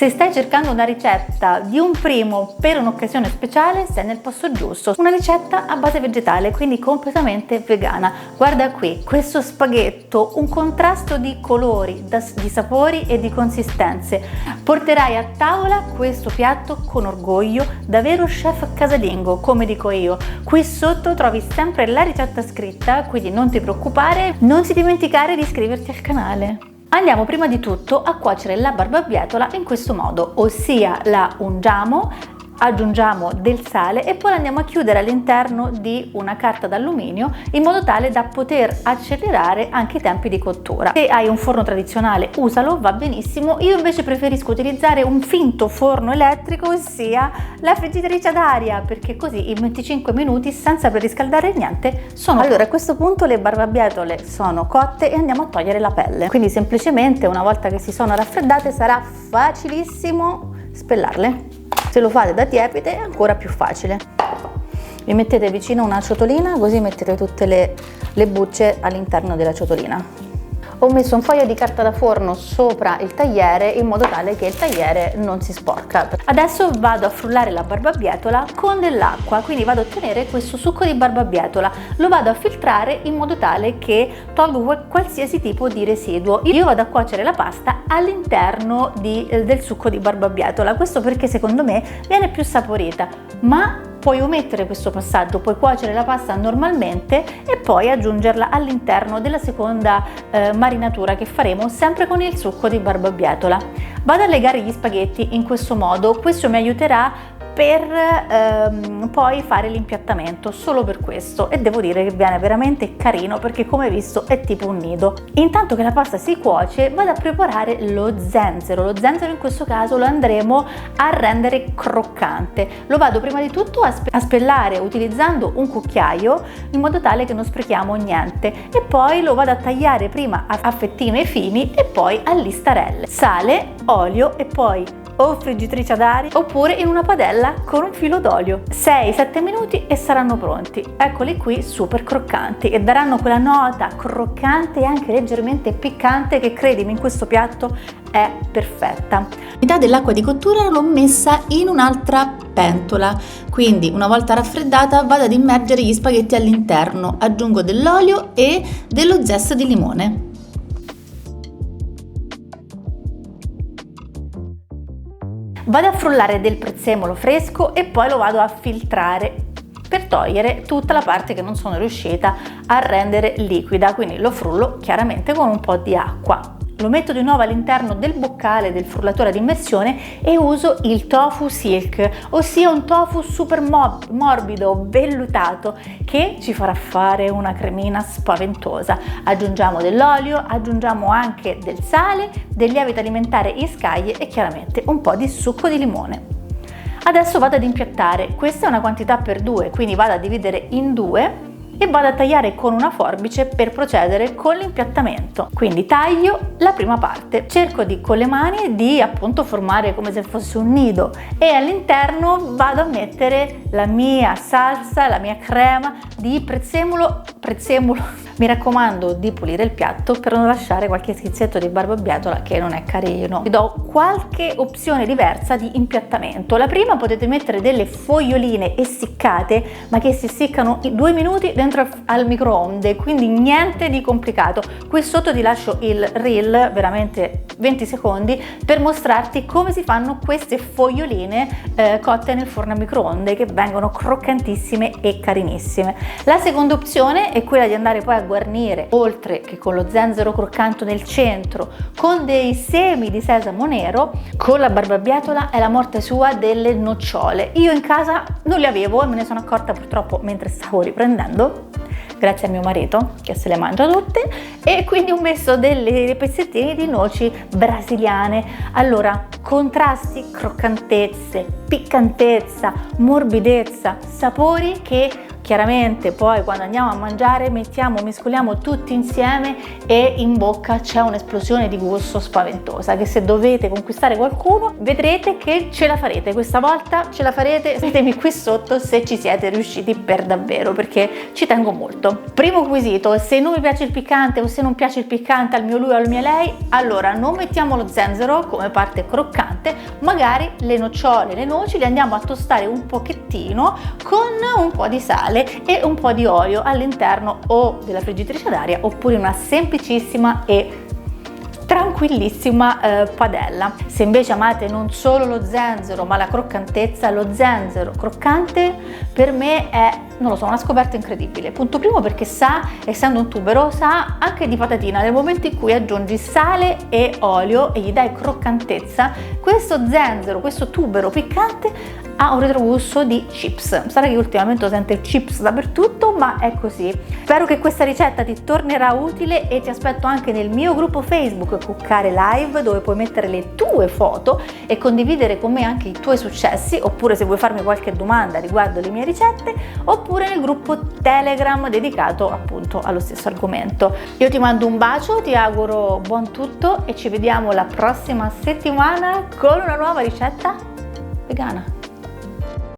Se stai cercando una ricetta di un primo per un'occasione speciale, sei nel posto giusto. Una ricetta a base vegetale, quindi completamente vegana. Guarda qui, questo spaghetto, un contrasto di colori, di sapori e di consistenze. Porterai a tavola questo piatto con orgoglio, da vero chef casalingo, come dico io. Qui sotto trovi sempre la ricetta scritta, quindi non ti preoccupare, non ti dimenticare di iscriverti al canale. Andiamo prima di tutto a cuocere la barbabietola in questo modo, ossia la ungiamo, aggiungiamo del sale e poi la andiamo a chiudere all'interno di una carta d'alluminio in modo tale da poter accelerare anche i tempi di cottura. Se hai un forno tradizionale usalo, va benissimo. Io invece preferisco utilizzare un finto forno elettrico, ossia la friggitrice ad aria, perché così in 25 minuti senza preriscaldare niente sono. Allora, a questo punto le barbabietole sono cotte e andiamo a togliere la pelle, quindi semplicemente una volta che si sono raffreddate sarà facilissimo spellarle. Se lo fate da tiepide è ancora più facile. Vi mettete vicino una ciotolina, così mettete tutte le bucce all'interno della ciotolina. Ho messo un foglio di carta da forno sopra il tagliere in modo tale che il tagliere non si sporca. Adesso vado a frullare la barbabietola con dell'acqua, quindi vado a ottenere questo succo di barbabietola. Lo vado a filtrare in modo tale che tolgo qualsiasi tipo di residuo. Io vado a cuocere la pasta all'interno del succo di barbabietola, questo perché secondo me viene più saporita, ma puoi omettere questo passaggio, puoi cuocere la pasta normalmente e poi aggiungerla all'interno della seconda marinatura che faremo sempre con il succo di barbabietola. Vado a legare gli spaghetti in questo modo, questo mi aiuterà per poi fare l'impiattamento, solo per questo, e devo dire che viene veramente carino perché come hai visto è tipo un nido. Intanto che la pasta si cuoce vado a preparare lo zenzero. Lo zenzero in questo caso lo andremo a rendere croccante. Lo vado prima di tutto a spellare utilizzando un cucchiaio in modo tale che non sprechiamo niente, e poi lo vado a tagliare prima a fettine fini e poi a listarelle. Sale, olio e poi o friggitrice ad aria oppure in una padella con un filo d'olio. 6-7 minuti e saranno pronti. Eccoli qui, super croccanti, e daranno quella nota croccante e anche leggermente piccante che, credimi, in questo piatto è perfetta. Metà dell'acqua di cottura l'ho messa in un'altra pentola, quindi una volta raffreddata vado ad immergere gli spaghetti all'interno, aggiungo dell'olio e dello zest di limone. Vado a frullare del prezzemolo fresco e poi lo vado a filtrare per togliere tutta la parte che non sono riuscita a rendere liquida, quindi lo frullo chiaramente con un po' di acqua. Lo metto di nuovo all'interno del boccale del frullatore ad immersione e uso il tofu silk, ossia un tofu super morbido, vellutato, che ci farà fare una cremina spaventosa. Aggiungiamo dell'olio, aggiungiamo anche del sale, del lievito alimentare in scaglie e chiaramente un po' di succo di limone. Adesso vado ad impiattare. Questa è una quantità per 2, quindi vado a dividere in 2 e vado a tagliare con una forbice per procedere con l'impiattamento. Quindi taglio la prima parte, cerco con le mani di appunto formare come se fosse un nido e all'interno vado a mettere la mia salsa, la mia crema di prezzemolo. Mi raccomando di pulire il piatto per non lasciare qualche schizzetto di barbabietola che non è carino. Vi do qualche opzione diversa di impiattamento. La prima, potete mettere delle foglioline essiccate, ma che si essiccano in 2 minuti dentro al microonde, quindi niente di complicato. Qui sotto ti lascio il reel, veramente 20 secondi, per mostrarti come si fanno queste foglioline cotte nel forno a microonde, che vengono croccantissime e carinissime. La seconda opzione è quella di andare poi a guarnire, oltre che con lo zenzero croccante nel centro, con dei semi di sesamo nero. Con la barbabietola è la morte sua delle nocciole. Io in casa non le avevo e me ne sono accorta purtroppo mentre stavo riprendendo, grazie a mio marito che se le mangia tutte, e quindi ho messo dei pezzettini di noci brasiliane. Allora, contrasti, croccantezze, piccantezza, morbidezza, sapori che chiaramente poi quando andiamo a mangiare mescoliamo tutti insieme e in bocca c'è un'esplosione di gusto spaventosa, che se dovete conquistare qualcuno vedrete che ce la farete, questa volta ce la farete. Scrivetemi qui sotto se ci siete riusciti per davvero, perché ci tengo molto. Primo quesito: se non mi piace il piccante o se non piace il piccante al mio lui o al mia lei, allora non mettiamo lo zenzero come parte croccante, magari le nocciole, le noci le andiamo a tostare un pochettino con un po' di sale e un po' di olio all'interno o della friggitrice ad aria oppure una semplicissima e tranquillissima padella. Se invece amate non solo lo zenzero ma la croccantezza, lo zenzero croccante per me è, non lo so, una scoperta incredibile. Punto primo perché sa, essendo un tubero, sa anche di patatina. Nel momento in cui aggiungi sale e olio e gli dai croccantezza, questo zenzero, questo tubero piccante ha un retrogusto di chips. Sarà che ultimamente ho sento chips dappertutto, ma è così. Spero che questa ricetta ti tornerà utile e ti aspetto anche nel mio gruppo Facebook Cuccare Live, dove puoi mettere le tue foto e condividere con me anche i tuoi successi, oppure se vuoi farmi qualche domanda riguardo le mie ricette, oppure nel gruppo Telegram dedicato appunto allo stesso argomento. Io ti mando un bacio, ti auguro buon tutto e ci vediamo la prossima settimana con una nuova ricetta vegana.